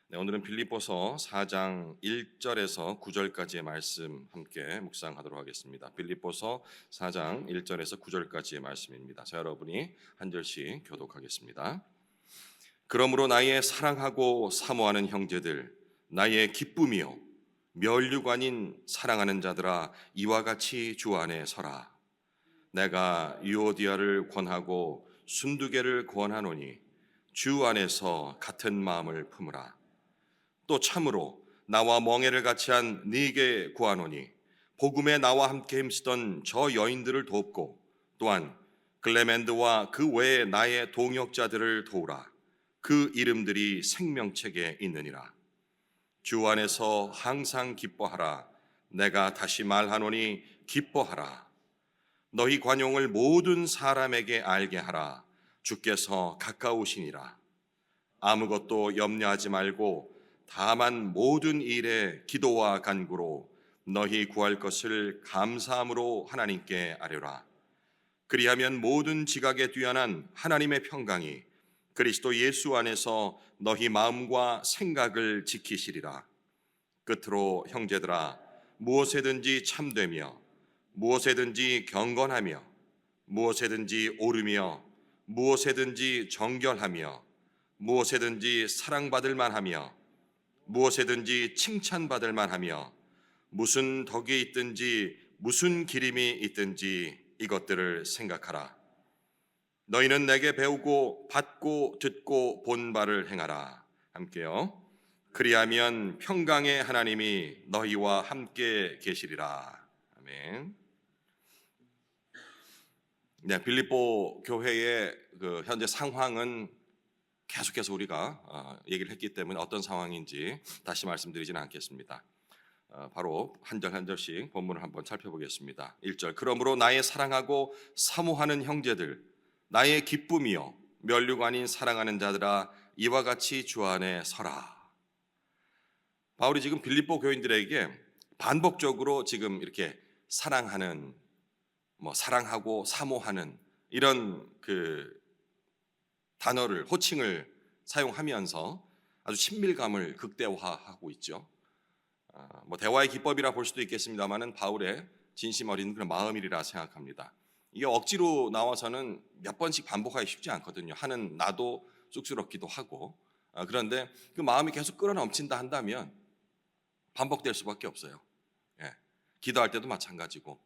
네, 오늘은 빌립보서 4장 1절에서 9절까지의 말씀 함께 묵상하도록 하겠습니다. 빌립보서 4장 1절에서 9절까지의 말씀입니다. 자, 여러분이 한 절씩 교독하겠습니다. 그러므로 나의 사랑하고 사모하는 형제들, 나의 기쁨이요 멸류관인 사랑하는 자들아, 이와 같이 주 안에 서라. 내가 유오디아를 권하고 순두개를 권하노니 주 안에서 같은 마음을 품으라. 또 참으로 나와 멍에를 같이 한 네게 구하노니 복음에 나와 함께 힘쓰던 저 여인들을 돕고 또한 글레멘드와 그 외에 나의 동역자들을 도우라. 그 이름들이 생명책에 있느니라. 주 안에서 항상 기뻐하라. 내가 다시 말하노니 기뻐하라. 너희 관용을 모든 사람에게 알게 하라. 주께서 가까우시니라. 아무것도 염려하지 말고 다만 모든 일에 기도와 간구로 너희 구할 것을 감사함으로 하나님께 아뢰라. 그리하면 모든 지각에 뛰어난 하나님의 평강이 그리스도 예수 안에서 너희 마음과 생각을 지키시리라. 끝으로 형제들아, 무엇에든지 참되며 무엇에든지 경건하며 무엇에든지 오르며 무엇에든지 정결하며 무엇에든지 사랑받을 만하며 무엇에든지 칭찬받을 만하며 무슨 덕이 있든지 무슨 기림이 있든지 이것들을 생각하라. 너희는 내게 배우고 받고 듣고 본 바를 행하라. 함께요. 그리하면 평강의 하나님이 너희와 함께 계시리라. 아멘. 네, 빌립보 교회의 그 현재 상황은 계속해서 우리가 얘기를 했기 때문에 어떤 상황인지 다시 말씀드리지는 않겠습니다. 바로 한 절 한 절씩 본문을 한번 살펴보겠습니다. 1절, 그러므로 나의 사랑하고 사모하는 형제들, 나의 기쁨이요 면류관인 사랑하는 자들아, 이와 같이 주 안에 서라. 바울이 지금 빌립보 교인들에게 반복적으로 지금 이렇게 사랑하는, 사랑하고 사모하는 이런 그 단어를, 호칭을 사용하면서 아주 친밀감을 극대화하고 있죠. 대화의 기법이라 볼 수도 있겠습니다만은 바울의 진심 어린 그런 마음이라 생각합니다. 이게 억지로 나와서는 몇 번씩 반복하기 쉽지 않거든요. 하는 나도 쑥스럽기도 하고. 그런데 그 마음이 계속 끌어넘친다 한다면 반복될 수밖에 없어요. 예. 기도할 때도 마찬가지고.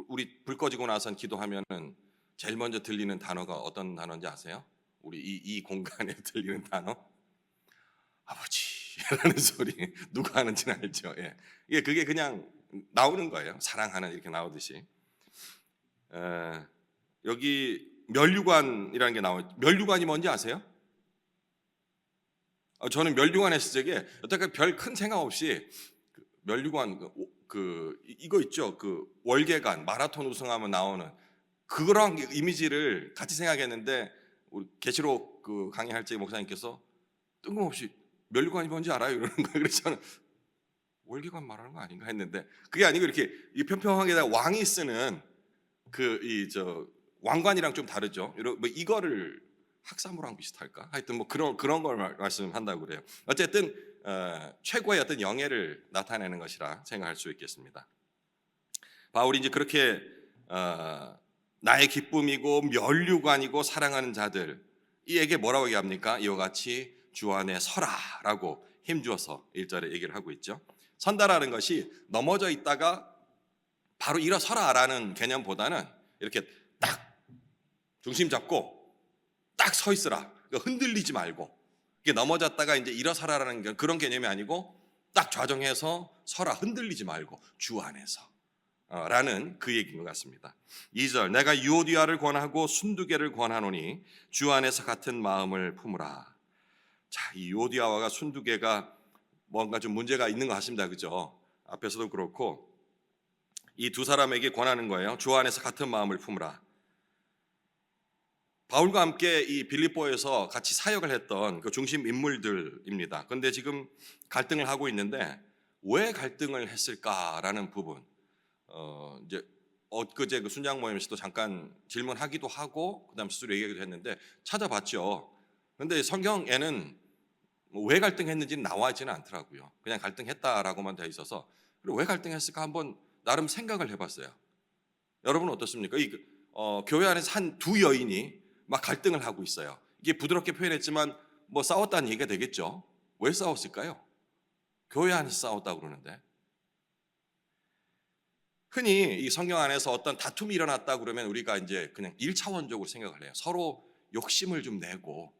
우리 불 꺼지고 나선 기도하면은 제일 먼저 들리는 단어가 어떤 단어인지 아세요? 우리 이 공간에 들리는 단어? 아버지라는 소리. 누가 하는지는 알죠? 예. 그게 그냥 나오는 거예요. 사랑하는 이렇게 나오듯이. 여기 면류관이라는 게 나와요. 면류관이 뭔지 아세요? 저는 면류관 했을 적에 여태까지 별 큰 생각 없이 면류관 이거 있죠. 그 월계관 마라톤 우승하면 나오는 그거랑 이미지를 같이 생각했는데 우리 계시록 그 강의할 때 목사님께서 뜬금없이 면류관이 뭔지 알아요? 이러는 거예요. 그래서 저는 월계관 말하는 거 아닌가 했는데 그게 아니고 이렇게 이 평평하게 왕이 쓰는 왕관이랑 좀 다르죠. 이거를 학사모랑 비슷할까? 하여튼 그런 걸 말씀한다고 그래요. 어쨌든 최고의 어떤 영예를 나타내는 것이라 생각할 수 있겠습니다. 바울이 이제 그렇게 나의 기쁨이고 면류관이고 사랑하는 자들 이에게 뭐라고 얘기합니까? 이와 같이 주 안에 서라라고 힘주어서 1절에 얘기를 하고 있죠. 선다라는 것이 넘어져 있다가 바로 일어서라라는 개념보다는 이렇게 딱 중심 잡고 딱 서 있으라. 흔들리지 말고. 이게 넘어졌다가 이제 일어서라라는 그런 개념이 아니고 딱 좌정해서 서라. 흔들리지 말고 주 안에서. 라는 그 얘기인 것 같습니다. 2절, 내가 유오디아를 권하고 순두개를 권하노니 주 안에서 같은 마음을 품으라. 자, 이 유오디아와 순두개가 뭔가 좀 문제가 있는 것 같습니다. 그죠? 앞에서도 그렇고 이 두 사람에게 권하는 거예요. 주 안에서 같은 마음을 품으라. 바울과 함께 이 빌립보에서 같이 사역을 했던 그 중심 인물들입니다. 그런데 지금 갈등을 하고 있는데 왜 갈등을 했을까라는 부분, 이제 엊그제 그 순장 모임에서도 잠깐 질문하기도 하고 그다음 스스로 얘기하기도 했는데 찾아봤죠. 그런데 성경에는 왜 갈등했는지는 나와 있지는 않더라고요. 그냥 갈등했다라고만 되어 있어서 그리고 왜 갈등했을까 한번 나름 생각을 해봤어요. 여러분은 어떻습니까? 교회 안에서 한 두 여인이 막 갈등을 하고 있어요. 이게 부드럽게 표현했지만 뭐 싸웠다는 얘기가 되겠죠. 왜 싸웠을까요? 교회 안에서 싸웠다고 그러는데 흔히 이 성경 안에서 어떤 다툼이 일어났다 그러면 우리가 이제 그냥 1차원적으로 생각을 해요. 서로 욕심을 좀 내고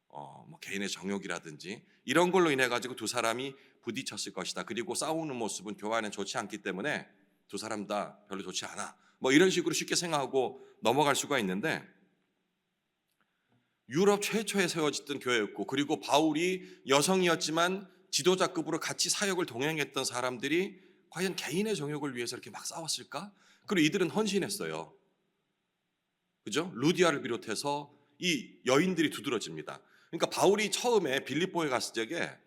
뭐 개인의 정욕이라든지 이런 걸로 인해 가지고 두 사람이 부딪혔을 것이다. 그리고 싸우는 모습은 교회 안에 좋지 않기 때문에 두 사람 다 별로 좋지 않아. 뭐 이런 식으로 쉽게 생각하고 넘어갈 수가 있는데 유럽 최초에 세워졌던 교회였고 그리고 바울이 여성이었지만 지도자급으로 같이 사역을 동행했던 사람들이 과연 개인의 정욕을 위해서 이렇게 막 싸웠을까? 그리고 이들은 헌신했어요. 그죠? 루디아를 비롯해서 이 여인들이 두드러집니다. 그러니까 바울이 처음에 빌립보에 갔을 적에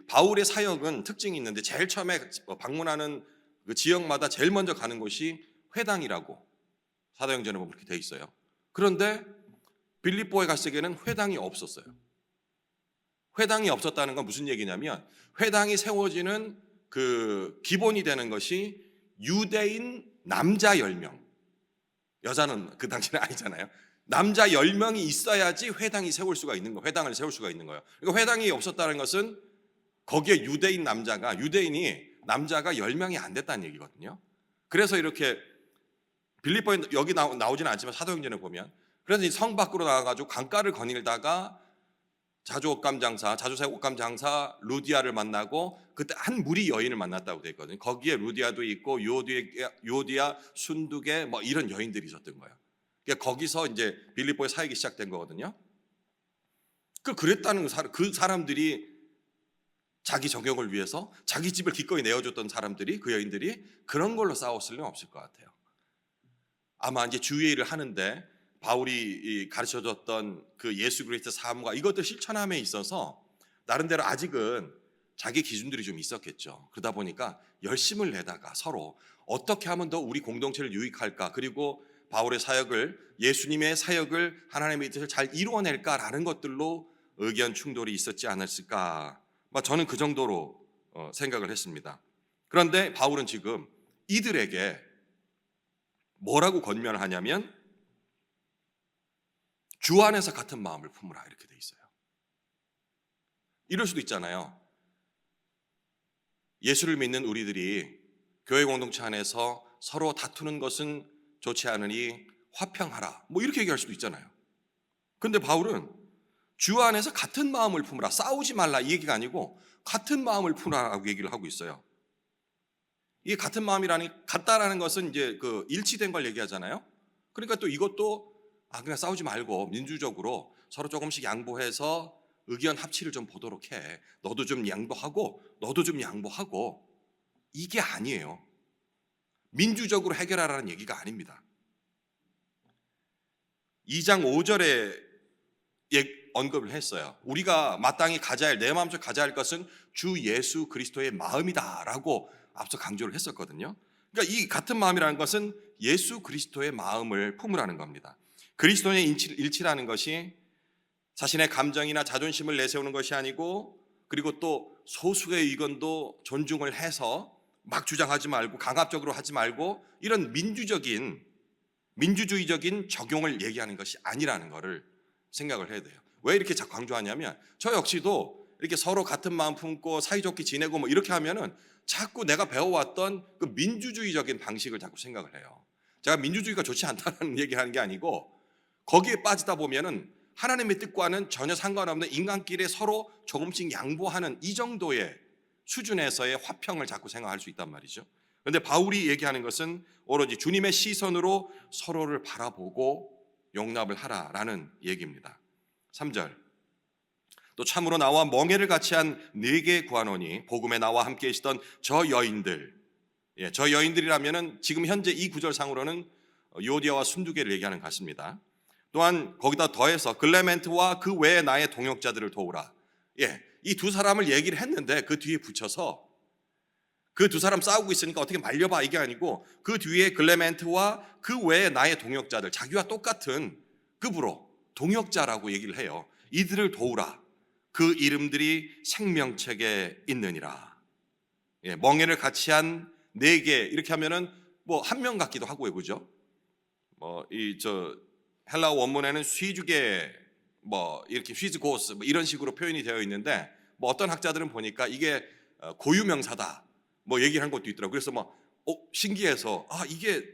바울의 사역은 특징이 있는데 제일 처음에 방문하는 그 지역마다 제일 먼저 가는 곳이 회당이라고 사도행전에 보면 그렇게 돼 있어요. 그런데 빌립보에 갔을 적에는 회당이 없었어요. 회당이 없었다는 건 무슨 얘기냐면 회당이 세워지는 그 기본이 되는 것이 유대인 남자 10명, 여자는 그 당시는 아니잖아요. 남자 10명이 있어야지 회당이 세울 수가 있는 거예요. 회당을 세울 수가 있는 거예요. 그러니까 회당이 없었다는 것은 거기에 유대인이 남자가 10명이 안 됐다는 얘기거든요. 그래서 이렇게 빌립보에 여기 나오지는 않지만 사도행전에 보면 그래서 이 성 밖으로 나가가지고 강가를 거닐다가 자주색 옷감 장사 루디아를 만나고 그때 한 무리 여인을 만났다고 되어 있거든요. 거기에 루디아도 있고 요디아, 순두개 뭐 이런 여인들이 있었던 거예요. 그러니까 거기서 이제 빌립보의 사역이 시작된 거거든요. 그랬다는 그 사람들이 자기 정욕을 위해서 자기 집을 기꺼이 내어줬던 사람들이 그 여인들이 그런 걸로 싸웠을 리는 없을 것 같아요. 아마 이제 주의를 하는데 바울이 가르쳐줬던 그 예수 그리스도의 삶과 이것들 실천함에 있어서 나름대로 아직은 자기 기준들이 좀 있었겠죠. 그러다 보니까 열심을 내다가 서로 어떻게 하면 더 우리 공동체를 유익할까 그리고 바울의 사역을 예수님의 사역을 하나님의 뜻을 잘 이루어낼까라는 것들로 의견 충돌이 있었지 않았을까. 저는 그 정도로 생각을 했습니다. 그런데 바울은 지금 이들에게 뭐라고 권면을 하냐면 주 안에서 같은 마음을 품으라 이렇게 돼 있어요. 이럴 수도 있잖아요. 예수를 믿는 우리들이 교회 공동체 안에서 서로 다투는 것은 좋지 않으니 화평하라 뭐 이렇게 얘기할 수도 있잖아요. 그런데 바울은 주 안에서 같은 마음을 품으라, 싸우지 말라 이 얘기가 아니고 같은 마음을 품으라고 얘기를 하고 있어요. 이게 같은 마음이라니 같다라는 것은 이제 그 일치된 걸 얘기하잖아요. 그러니까 또 이것도 그냥 싸우지 말고 민주적으로 서로 조금씩 양보해서 의견 합치를 좀 보도록 해. 너도 좀 양보하고 너도 좀 양보하고 이게 아니에요. 민주적으로 해결하라는 얘기가 아닙니다. 2장 5절에 언급을 했어요. 우리가 마땅히 내 마음속에 가져야 할 것은 주 예수 그리스도의 마음이다라고 앞서 강조를 했었거든요. 그러니까 이 같은 마음이라는 것은 예수 그리스도의 마음을 품으라는 겁니다. 그리스도의 일치라는 것이 자신의 감정이나 자존심을 내세우는 것이 아니고 그리고 또 소수의 의견도 존중을 해서 막 주장하지 말고 강압적으로 하지 말고 이런 민주주의적인 적용을 얘기하는 것이 아니라는 것을 생각을 해야 돼요. 왜 이렇게 강조하냐면 저 역시도 이렇게 서로 같은 마음 품고 사이좋게 지내고 뭐 이렇게 하면은 자꾸 내가 배워왔던 그 민주주의적인 방식을 자꾸 생각을 해요. 제가 민주주의가 좋지 않다는 얘기하는 게 아니고 거기에 빠지다 보면은 하나님의 뜻과는 전혀 상관없는 인간끼리 서로 조금씩 양보하는 이 정도의 수준에서의 화평을 자꾸 생각할 수 있단 말이죠. 그런데 바울이 얘기하는 것은 오로지 주님의 시선으로 서로를 바라보고 용납을 하라라는 얘기입니다. 3절 또 참으로 나와 멍에를 같이 한 네게 구하노니 복음에 나와 함께 계시던 저 여인들이라면은 지금 현재 이 구절상으로는 요디아와 순두개를 얘기하는 것 같습니다. 또한 거기다 더해서 글레멘트와 그 외에 나의 동역자들을 도우라. 이 두 사람을 얘기를 했는데 그 뒤에 붙여서 그 두 사람 싸우고 있으니까 어떻게 말려봐 이게 아니고 그 뒤에 글레멘트와 그 외에 나의 동역자들 자기와 똑같은 급으로 동역자라고 얘기를 해요. 이들을 도우라. 그 이름들이 생명책에 있느니라. 예, 멍에를 같이 한 네 개 이렇게 하면은 뭐 한 명 같기도 하고요, 그죠? 헬라어 원문에는 휘주게 뭐 이렇게 휘즈고스 뭐 이런 식으로 표현이 되어 있는데 뭐 어떤 학자들은 보니까 이게 고유명사다 뭐 얘기를 한 것도 있더라고요. 그래서 신기해서 이게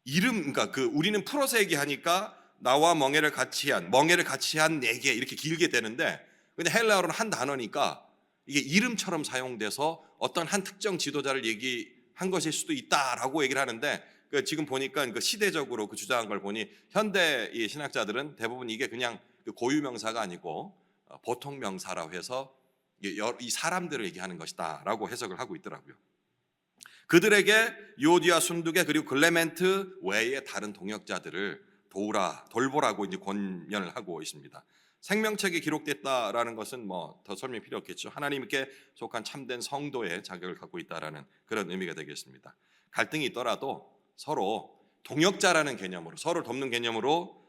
이름 그러니까 우리는 풀어서 얘기하니까 나와 멍에를 같이 한 네 개 이렇게 길게 되는데 근데 헬라어로는 한 단어니까 이게 이름처럼 사용돼서 어떤 한 특정 지도자를 얘기한 것일 수도 있다라고 얘기를 하는데 지금 보니까 시대적으로 주장한 걸 보니 현대 이 신학자들은 대부분 이게 그냥 고유 명사가 아니고 보통 명사라고 해서 이 사람들을 얘기하는 것이다라고 해석을 하고 있더라고요. 그들에게 요디아 순두계 그리고 클레멘트 외의 다른 동역자들을 돌보라고 이제 권면을 하고 있습니다. 생명책에 기록됐다라는 것은 더 설명이 필요 없겠죠. 하나님께 속한 참된 성도의 자격을 갖고 있다라는 그런 의미가 되겠습니다. 갈등이 있더라도 서로 동역자라는 개념으로 서로 돕는 개념으로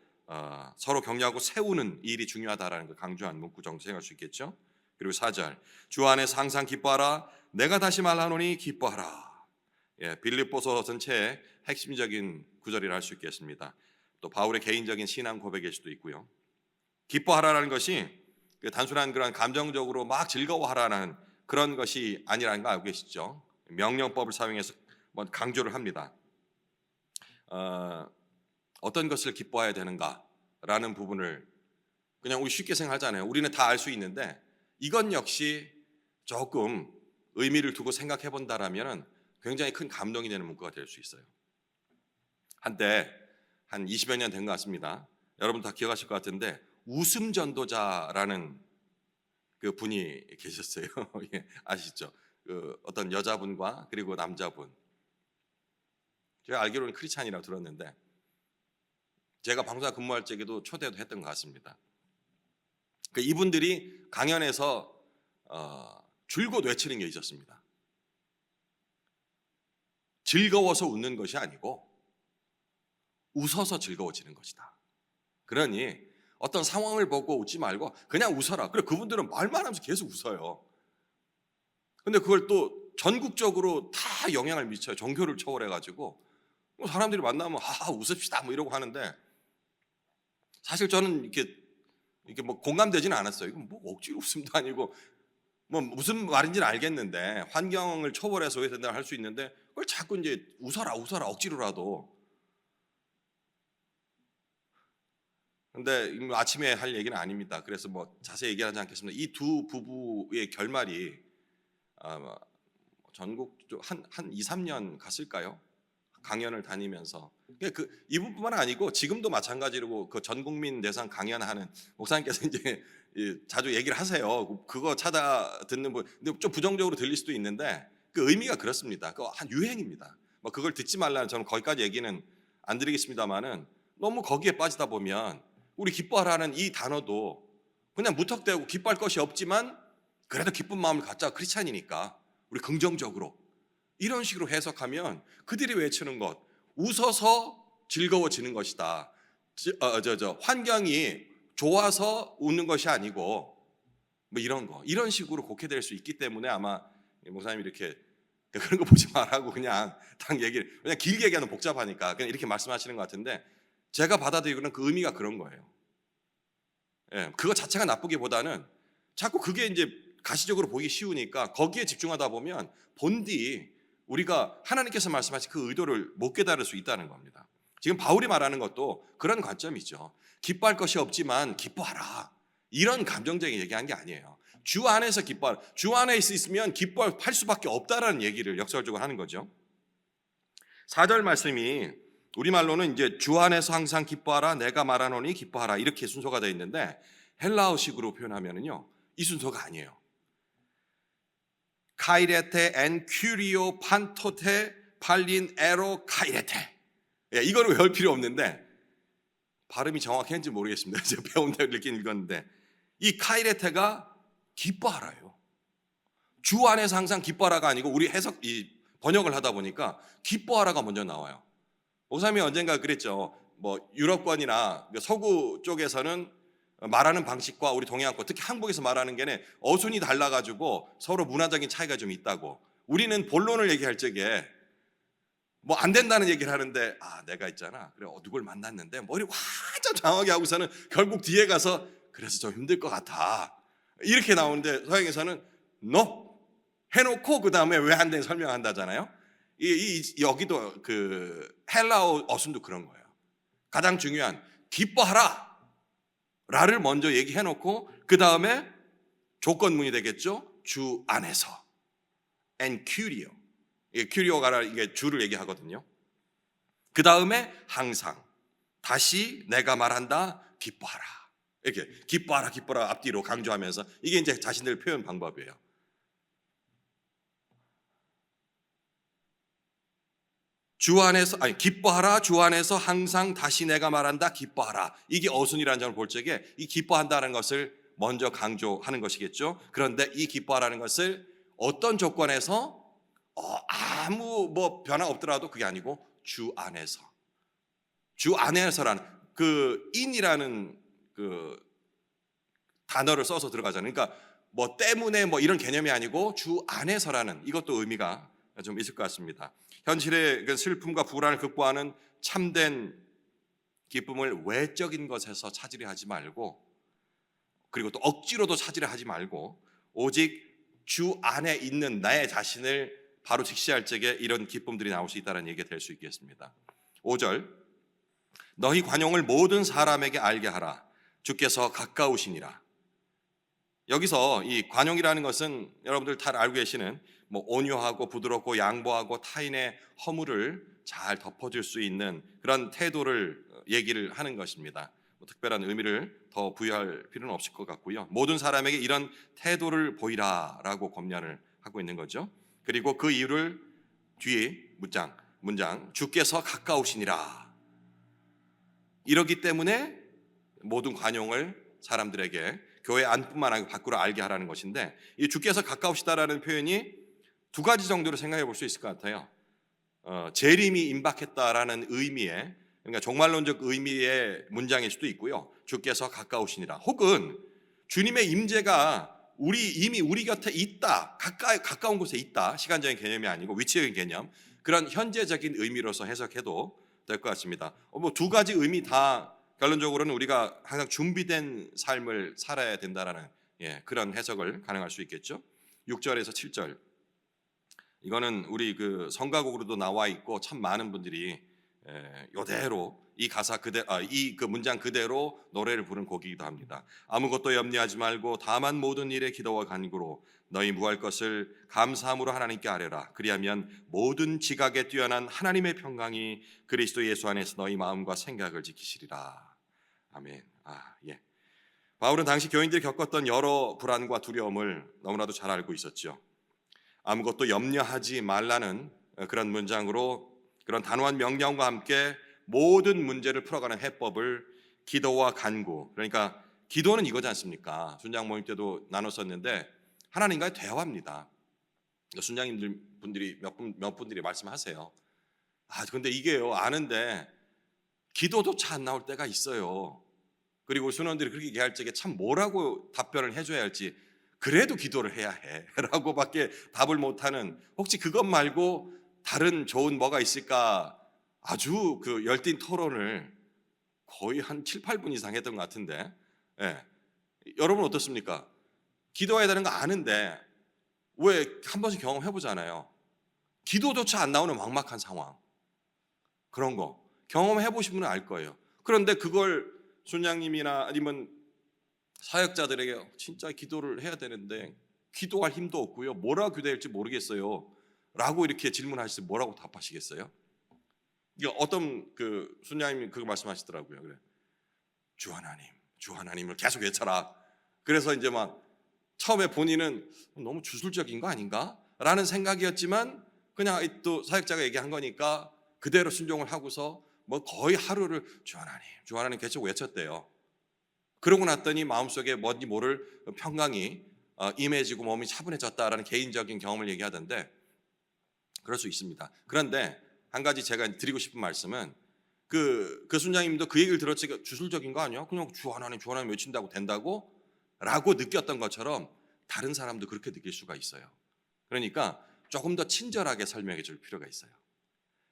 서로 격려하고 세우는 일이 중요하다라는 걸 강조한 문구 정도 생각할 수 있겠죠. 그리고 4절 주 안에서 항상 기뻐하라 내가 다시 말하노니 기뻐하라. 빌립보서 전체의 핵심적인 구절이라 할 수 있겠습니다. 또 바울의 개인적인 신앙 고백일 수도 있고요. 기뻐하라는 것이 단순한 그런 감정적으로 막 즐거워하라는 그런 것이 아니라는 거 알고 계시죠? 명령법을 사용해서 강조를 합니다. 어떤 것을 기뻐해야 되는가라는 부분을 그냥 우리 쉽게 생각하잖아요. 우리는 다 알 수 있는데 이건 역시 조금 의미를 두고 생각해 본다라면 굉장히 큰 감동이 되는 문구가 될 수 있어요. 한때 한 20여 년 된 것 같습니다. 여러분 다 기억하실 것 같은데 웃음 전도자라는 그 분이 계셨어요. 예, 아시죠? 어떤 여자분과 그리고 남자분. 제가 알기로는 크리스찬이라고 들었는데 제가 방송사 근무할 적에도 초대도 했던 것 같습니다. 이분들이 강연에서 줄곧 외치는 게 있었습니다. 즐거워서 웃는 것이 아니고 웃어서 즐거워지는 것이다. 그러니 어떤 상황을 보고 웃지 말고 그냥 웃어라. 그래 그분들은 말만 하면서 계속 웃어요. 근데 그걸 또 전국적으로 다 영향을 미쳐요. 종교를 초월해가지고 사람들이 만나면 웃읍시다 이러고 하는데 사실 저는 이렇게 공감되지는 않았어요. 이건 억지로 웃음도 아니고 무슨 말인지는 알겠는데 환경을 초월해서 왜 된다고 할 수 있는데 그걸 자꾸 이제 웃어라 억지로라도. 근데 아침에 할 얘기는 아닙니다. 그래서 자세히 얘기하지 않겠습니다. 이 두 부부의 결말이 전국 한 2, 3년 갔을까요? 강연을 다니면서 이분뿐만 아니고 지금도 마찬가지로 전 국민 대상 강연하는 목사님께서 이제 자주 얘기를 하세요. 그거 찾아 듣는 분, 근데 좀 부정적으로 들릴 수도 있는데 그 의미가 그렇습니다. 한 유행입니다. 그걸 듣지 말라는 저는 거기까지 얘기는 안 드리겠습니다만은 너무 거기에 빠지다 보면 우리 기뻐하라는 이 단어도 그냥 무턱대고 기뻐할 것이 없지만 그래도 기쁜 마음을 갖자 크리스찬이니까 우리 긍정적으로 이런 식으로 해석하면 그들이 외치는 것 웃어서 즐거워지는 것이다. 환경이 좋아서 웃는 것이 아니고 이런 식으로 곡해될 수 있기 때문에 아마 목사님이 이렇게 그런 거 보지 말라고 그냥 딱 얘기를 그냥 길게 얘기하면 복잡하니까 그냥 이렇게 말씀하시는 것 같은데 제가 받아들이고는 그 의미가 그런 거예요. 예, 그거 자체가 나쁘기보다는 자꾸 그게 이제 가시적으로 보기 쉬우니까 거기에 집중하다 보면 본디 우리가 하나님께서 말씀하신 그 의도를 못 깨달을 수 있다는 겁니다. 지금 바울이 말하는 것도 그런 관점이죠. 기뻐할 것이 없지만 기뻐하라. 이런 감정적인 얘기한 게 아니에요. 주 안에서 기뻐하라. 주 안에 있으면 기뻐할 수밖에 없다라는 얘기를 역설적으로 하는 거죠. 4절 말씀이 우리말로는 이제 주 안에서 항상 기뻐하라 내가 말하노니 기뻐하라 이렇게 순서가 되어 있는데 헬라어식으로 표현하면은요 이 순서가 아니에요. 카이레테 엔 큐리오 판토테 팔린 에로 카이레테. 이거를 외울 필요 없는데 발음이 정확했는지 모르겠습니다. 제가 배운다 읽긴 읽었는데 이 카이레테가 기뻐하라요. 주 안에서 항상 기뻐하라가 아니고 우리 번역을 하다 보니까 기뻐하라가 먼저 나와요. 목사님이 언젠가 그랬죠. 유럽권이나 서구 쪽에서는 말하는 방식과 우리 동양 거, 특히 한국에서 말하는 게 어순이 달라가지고 서로 문화적인 차이가 좀 있다고. 우리는 본론을 얘기할 적에 뭐 안 된다는 얘기를 하는데, 내가 있잖아, 그래 누굴 만났는데 머리 완전 장하게 하고서는 결국 뒤에 가서 그래서 좀 힘들 것 같아 이렇게 나오는데, 서양에서는 no 해놓고 그 다음에 왜 안 되는지 설명한다잖아요. 여기도 그 헬라어 어순도 그런 거예요. 가장 중요한 기뻐하라 라를 먼저 얘기해놓고 그 다음에 조건문이 되겠죠. 주 안에서 and curio, 큐리오가 이게 주를 얘기하거든요. 그 다음에 항상 다시 내가 말한다 기뻐하라, 이렇게 기뻐하라 기뻐라 앞뒤로 강조하면서, 이게 이제 자신들 표현 방법이에요. 주 안에서, 기뻐하라, 주 안에서 항상 다시 내가 말한다 기뻐하라, 이게 어순이라는 점을 볼 적에 이 기뻐한다는 것을 먼저 강조하는 것이겠죠. 그런데 이 기뻐하라는 것을 어떤 조건에서 아무 뭐 변화 없더라도 그게 아니고 주 안에서, 주 안에서라는 그 in이라는 그 단어를 써서 들어가잖아요. 그러니까 뭐 때문에 뭐 이런 개념이 아니고 주 안에서라는, 이것도 의미가 좀 있을 것 같습니다. 현실의 그 슬픔과 불안을 극복하는 참된 기쁨을 외적인 것에서 찾으려 하지 말고, 그리고 또 억지로도 찾으려 하지 말고, 오직 주 안에 있는 나의 자신을 바로 직시할 적에 이런 기쁨들이 나올 수 있다는 얘기가 될 수 있겠습니다. 5절, 너희 관용을 모든 사람에게 알게 하라, 주께서 가까우시니라. 여기서 이 관용이라는 것은 여러분들 다 알고 계시는 뭐 온유하고 부드럽고 양보하고 타인의 허물을 잘 덮어줄 수 있는 그런 태도를 얘기를 하는 것입니다. 뭐 특별한 의미를 더 부여할 필요는 없을 것 같고요. 모든 사람에게 이런 태도를 보이라라고 권면을 하고 있는 거죠. 그리고 그 이유를 뒤에 문장 주께서 가까우시니라, 이러기 때문에 모든 관용을 사람들에게 교회 안뿐만 아니고 밖으로 알게 하라는 것인데, 이 주께서 가까우시다라는 표현이 두 가지 정도로 생각해 볼 수 있을 것 같아요. 재림이 임박했다라는 의미의, 그러니까 종말론적 의미의 문장일 수도 있고요. 주께서 가까우시니라, 혹은 주님의 임재가 이미 우리 곁에 있다, 가까운 곳에 있다, 시간적인 개념이 아니고 위치적인 개념, 그런 현재적인 의미로서 해석해도 될 것 같습니다. 뭐 두 가지 의미 다 결론적으로는 우리가 항상 준비된 삶을 살아야 된다라는 그런 해석을 가능할 수 있겠죠. 6절에서 7절, 이거는 우리 그 성가곡으로도 나와 있고 참 많은 분들이 이대로 이 가사 이 그 문장 그대로 노래를 부른 곡이기도 합니다. 아무것도 염려하지 말고 다만 모든 일에 기도와 간구로 너희 무할 것을 감사함으로 하나님께 아뢰라. 그리하면 모든 지각에 뛰어난 하나님의 평강이 그리스도 예수 안에서 너희 마음과 생각을 지키시리라. 아멘. 예. 바울은 당시 교인들이 겪었던 여러 불안과 두려움을 너무나도 잘 알고 있었죠. 아무것도 염려하지 말라는 그런 문장으로, 그런 단호한 명령과 함께 모든 문제를 풀어가는 해법을 기도와 간구, 그러니까 기도는 이거지 않습니까? 순장 모임 때도 나눴었는데 하나님과의 대화입니다. 순장님들 분들이 몇 분들이 말씀하세요. 근데 이게요, 아는데 기도조차 안 나올 때가 있어요. 그리고 순원들이 그렇게 얘기할 적에 참 뭐라고 답변을 해줘야 할지, 그래도 기도를 해야 해 라고 밖에 답을 못하는, 혹시 그것 말고 다른 좋은 뭐가 있을까, 아주 그 열띤 토론을 거의 한 7, 8분 이상 했던 것 같은데, 여러분 어떻습니까? 기도해야 되는 거 아는데 왜 한 번씩 경험해보잖아요. 기도조차 안 나오는 막막한 상황, 그런 거 경험해보신 분은 알 거예요. 그런데 그걸 순장님이나 아니면 사역자들에게 진짜 기도를 해야 되는데 기도할 힘도 없고요, 뭐라고 기도할지 모르겠어요 라고 이렇게 질문하시면 뭐라고 답하시겠어요? 이게 어떤 그 순장님이 그거 말씀하시더라고요. 그래, 주 하나님을 계속 외쳐라. 그래서 이제 막 처음에 본인은 너무 주술적인 거 아닌가 라는 생각이었지만, 그냥 또 사역자가 얘기한 거니까 그대로 순종을 하고서 뭐 거의 하루를 주 하나님 계속 외쳤대요. 그러고 났더니 마음속에 뭔지 모를 평강이 임해지고 몸이 차분해졌다라는 개인적인 경험을 얘기하던데, 그럴 수 있습니다. 그런데 한 가지 제가 드리고 싶은 말씀은, 그 순장님도 그 얘기를 들었지 주술적인 거 아니야? 그냥 주 하나님 외친다고 된다고? 라고 느꼈던 것처럼 다른 사람도 그렇게 느낄 수가 있어요. 그러니까 조금 더 친절하게 설명해 줄 필요가 있어요.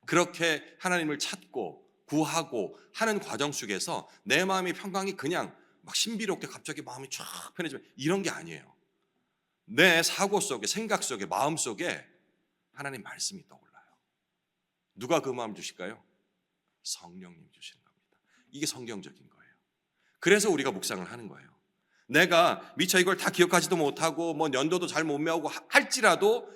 그렇게 하나님을 찾고 구하고 하는 과정 속에서 내 마음의 평강이 그냥 막 신비롭게 갑자기 마음이 쫙 편해지면 이런 게 아니에요. 내 사고 속에, 생각 속에, 마음 속에 하나님 말씀이 떠올라요. 누가 그 마음 주실까요? 성령님 주시는 겁니다. 이게 성경적인 거예요. 그래서 우리가 묵상을 하는 거예요. 내가 미처 이걸 다 기억하지도 못하고 뭐 연도도 잘 못 외우고 할지라도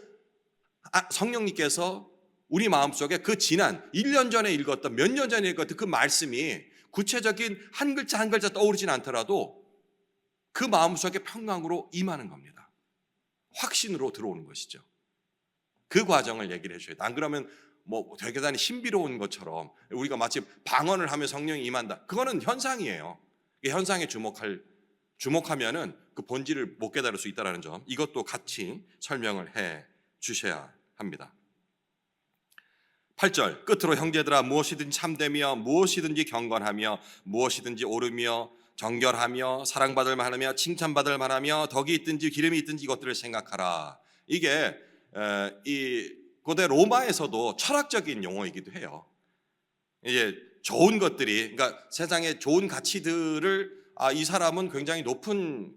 성령님께서 우리 마음속에 그 지난 1년 전에 읽었던 몇 년 전에 읽었던 그 말씀이 구체적인 한 글자 한 글자 떠오르진 않더라도 그 마음속에 평강으로 임하는 겁니다. 확신으로 들어오는 것이죠. 그 과정을 얘기를 해줘야 돼. 안 그러면 뭐 되게 대단히 신비로운 것처럼 우리가 마치 방언을 하면 성령이 임한다. 그거는 현상이에요. 현상에 주목하면은 그 본질을 못 깨달을 수 있다는 점, 이것도 같이 설명을 해 주셔야 합니다. 8절 끝으로 형제들아 무엇이든지 참되며 무엇이든지 경건하며 무엇이든지 옳으며 정결하며 사랑받을 만하며 칭찬받을 만하며 덕이 있든지 기름이 있든지 이것들을 생각하라. 이게 이 고대 로마에서도 철학적인 용어이기도 해요. 이제 좋은 것들이, 그러니까 세상의 좋은 가치들을 이 사람은 굉장히 높은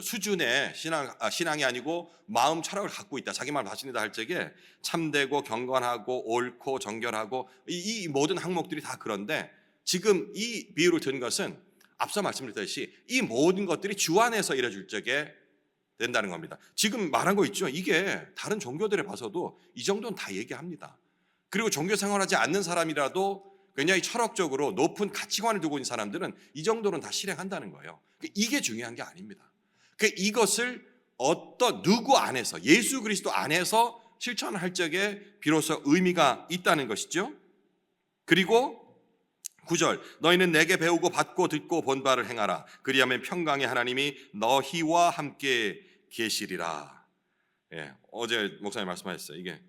수준의 신앙이 아니고 마음 철학을 갖고 있다. 자기 말 하신다 할 적에 참되고 경건하고 옳고 정결하고 이 모든 항목들이 다 그런데 지금 이 비유를 든 것은 앞서 말씀드렸듯이 이 모든 것들이 주 안에서 이루어질 적에 된다는 겁니다. 지금 말한 거 있죠. 이게 다른 종교들에 봐서도 이 정도는 다 얘기합니다. 그리고 종교 생활하지 않는 사람이라도 굉장히 철학적으로 높은 가치관을 두고 있는 사람들은 이 정도는 다 실행한다는 거예요. 이게 중요한 게 아닙니다. 이것을 누구 안에서, 예수 그리스도 안에서 실천할 적에 비로소 의미가 있다는 것이죠. 그리고 9절 너희는 내게 배우고 받고 듣고 본 바를 행하라. 그리하면 평강의 하나님이 너희와 함께 계시리라. 예, 어제 목사님 말씀하셨어요. 이게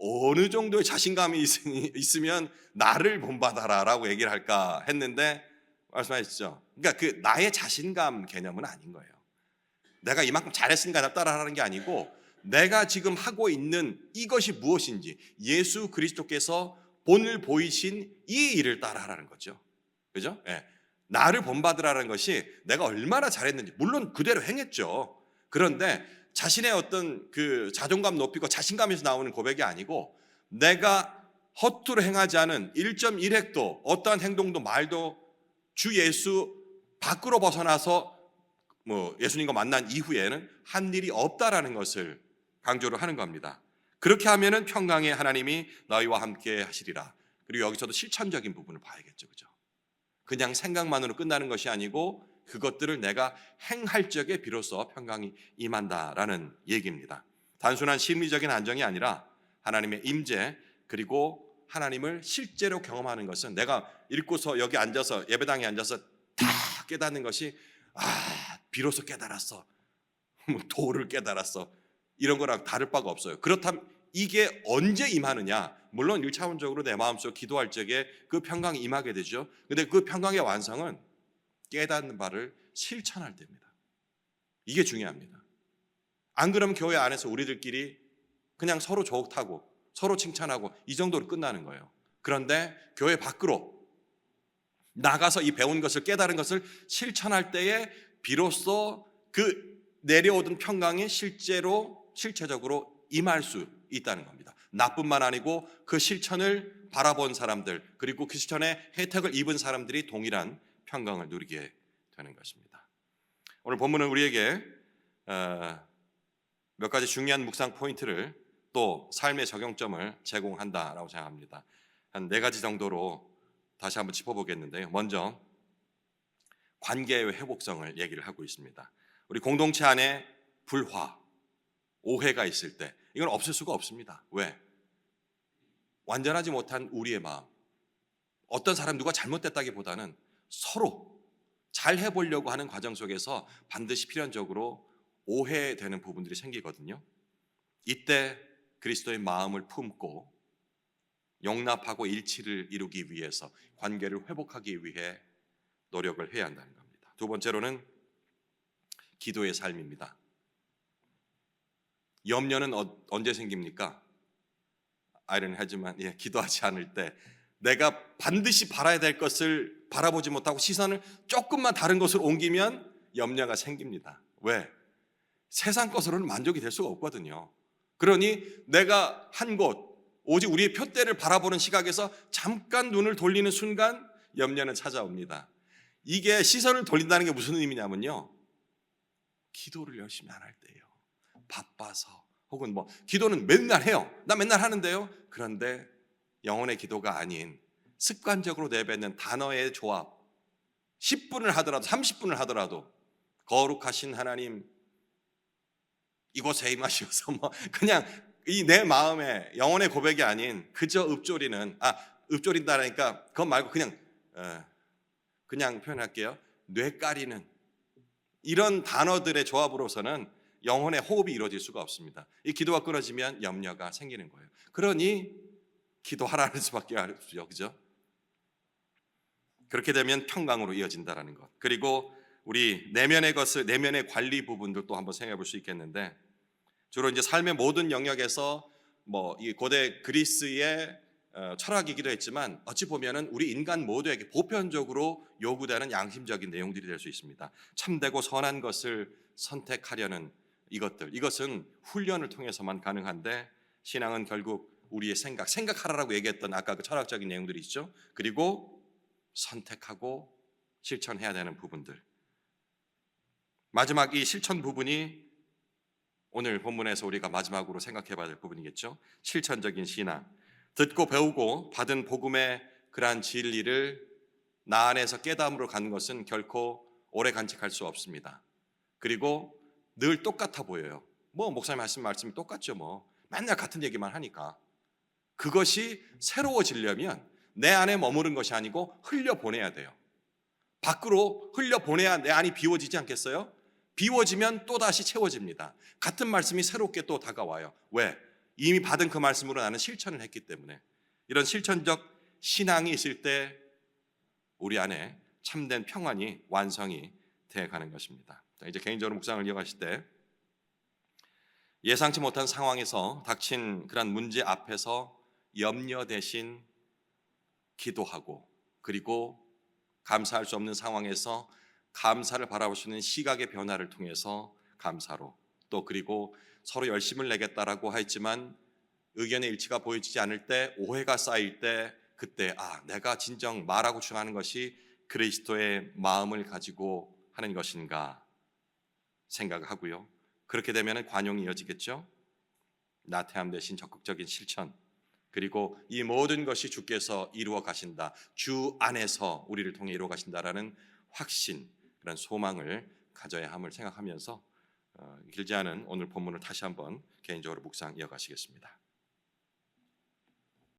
어느 정도의 자신감이 있으면 나를 본받아라라고 얘기를 할까 했는데 말씀하셨죠. 그러니까 그 나의 자신감 개념은 아닌 거예요. 내가 이만큼 잘했으니까 나 따라하는 게 아니고 내가 지금 하고 있는 이것이 무엇인지 예수 그리스도께서 본을 보이신 이 일을 따라하라는 거죠. 그죠? 예. 나를 본받으라는 것이 내가 얼마나 잘했는지 물론 그대로 행했죠. 그런데 자신의 어떤 그 자존감 높이고 자신감에서 나오는 고백이 아니고 내가 허투루 행하지 않은 1.1획도 어떠한 행동도 말도 주 예수 밖으로 벗어나서 뭐 예수님과 만난 이후에는 한 일이 없다라는 것을 강조를 하는 겁니다. 그렇게 하면은 평강의 하나님이 너희와 함께 하시리라. 그리고 여기서도 실천적인 부분을 봐야겠죠. 그죠? 그냥 생각만으로 끝나는 것이 아니고 그것들을 내가 행할 적에 비로소 평강이 임한다라는 얘기입니다. 단순한 심리적인 안정이 아니라 하나님의 임재 그리고 하나님을 실제로 경험하는 것은 내가 읽고서 여기 앉아서 예배당에 앉아서 다 깨닫는 것이 비로소 깨달았어. 도를 깨달았어. 이런 거랑 다를 바가 없어요. 그렇다면 이게 언제 임하느냐? 물론 1차원적으로 내 마음속 기도할 적에 그 평강이 임하게 되죠. 근데 그 평강의 완성은 깨닫는 바를 실천할 때입니다. 이게 중요합니다. 안 그러면 교회 안에서 우리들끼리 그냥 서로 좋다고 서로 칭찬하고 이 정도로 끝나는 거예요. 그런데 교회 밖으로 나가서 이 배운 것을 깨달은 것을 실천할 때에 비로소 그 내려오던 평강이 실체적으로 임할 수 있다는 겁니다. 나뿐만 아니고 그 실천을 바라본 사람들 그리고 그 실천의 혜택을 입은 사람들이 동일한 평강을 누리게 되는 것입니다. 오늘 본문은 우리에게 몇 가지 중요한 묵상 포인트를 또 삶의 적용점을 제공한다라고 생각합니다. 한 4가지 정도로 다시 한번 짚어보겠는데요. 먼저 관계의 회복성을 얘기를 하고 있습니다. 우리 공동체 안에 불화, 오해가 있을 때 이건 없을 수가 없습니다. 왜? 완전하지 못한 우리의 마음, 어떤 사람 누가 잘못됐다기보다는 서로 잘 해보려고 하는 과정 속에서 반드시 필연적으로 오해되는 부분들이 생기거든요. 이때 그리스도의 마음을 품고 용납하고 일치를 이루기 위해서, 관계를 회복하기 위해 노력을 해야 한다는 겁니다. 두 번째로는 기도의 삶입니다. 염려는 언제 생깁니까? 아이러니하지만 기도하지 않을 때, 내가 반드시 바라야 될 것을 바라보지 못하고 시선을 조금만 다른 것으로 옮기면 염려가 생깁니다. 왜? 세상 것으로는 만족이 될 수가 없거든요. 그러니 내가 한 곳, 오직 우리의 표대를 바라보는 시각에서 잠깐 눈을 돌리는 순간 염려는 찾아옵니다. 이게 시선을 돌린다는 게 무슨 의미냐면요, 기도를 열심히 안 할 때예요. 바빠서, 혹은 기도는 맨날 해요. 나 맨날 하는데요. 그런데 영혼의 기도가 아닌 습관적으로 내뱉는 단어의 조합, 10분을 하더라도 30분을 하더라도 거룩하신 하나님 이곳에 임하시어서 그냥 이 내 마음에 영혼의 고백이 아닌 그저 읊조린다니까 그것 말고 그냥 표현할게요. 뇌까리는 이런 단어들의 조합으로서는 영혼의 호흡이 이루어질 수가 없습니다. 이 기도가 끊어지면 염려가 생기는 거예요. 그러니 기도하라는 수밖에 없죠. 그죠? 그렇게 되면 평강으로 이어진다라는 것. 그리고 우리 내면의 관리 부분들도 한번 생각해 볼 수 있겠는데, 주로 이제 삶의 모든 영역에서 이 고대 그리스의 철학이기도 했지만, 어찌 보면은 우리 인간 모두에게 보편적으로 요구되는 양심적인 내용들이 될 수 있습니다. 참되고 선한 것을 선택하려는 이것은 훈련을 통해서만 가능한데, 신앙은 결국 우리의 생각하라라고 얘기했던 아까 그 철학적인 내용들이 있죠. 그리고 선택하고 실천해야 되는 부분들. 마지막 이 실천 부분이 오늘 본문에서 우리가 마지막으로 생각해 봐야 될 부분이겠죠. 실천적인 신앙. 듣고 배우고 받은 복음의 그러한 진리를 나 안에서 깨달음으로 가는 것은 결코 오래 간직할 수 없습니다. 그리고 늘 똑같아 보여요. 목사님 하신 말씀이 똑같죠. 맨날 같은 얘기만 하니까. 그것이 새로워지려면 내 안에 머무른 것이 아니고 흘려보내야 돼요. 밖으로 흘려보내야 내 안이 비워지지 않겠어요? 비워지면 또다시 채워집니다. 같은 말씀이 새롭게 또 다가와요. 왜? 이미 받은 그 말씀으로 나는 실천을 했기 때문에. 이런 실천적 신앙이 있을 때 우리 안에 참된 평안이 완성이 돼가는 것입니다. 이제 개인적으로 묵상을 이어가실 때, 예상치 못한 상황에서 닥친 그런 문제 앞에서 염려 대신 기도하고, 그리고 감사할 수 없는 상황에서 감사를 바라볼 수 있는 시각의 변화를 통해서 감사로, 또 그리고 서로 열심을 내겠다라고 했지만 의견의 일치가 보여지지 않을 때, 오해가 쌓일 때, 그때 내가 진정 말하고 주장하는 것이 그리스도의 마음을 가지고 하는 것인가 생각하고요. 그렇게 되면 관용이 이어지겠죠. 나태함 대신 적극적인 실천, 그리고 이 모든 것이 주께서 이루어 가신다, 주 안에서 우리를 통해 이루어 가신다라는 확신, 그런 소망을 가져야 함을 생각하면서 길지 않은 오늘 본문을 다시 한번 개인적으로 묵상 이어가시겠습니다.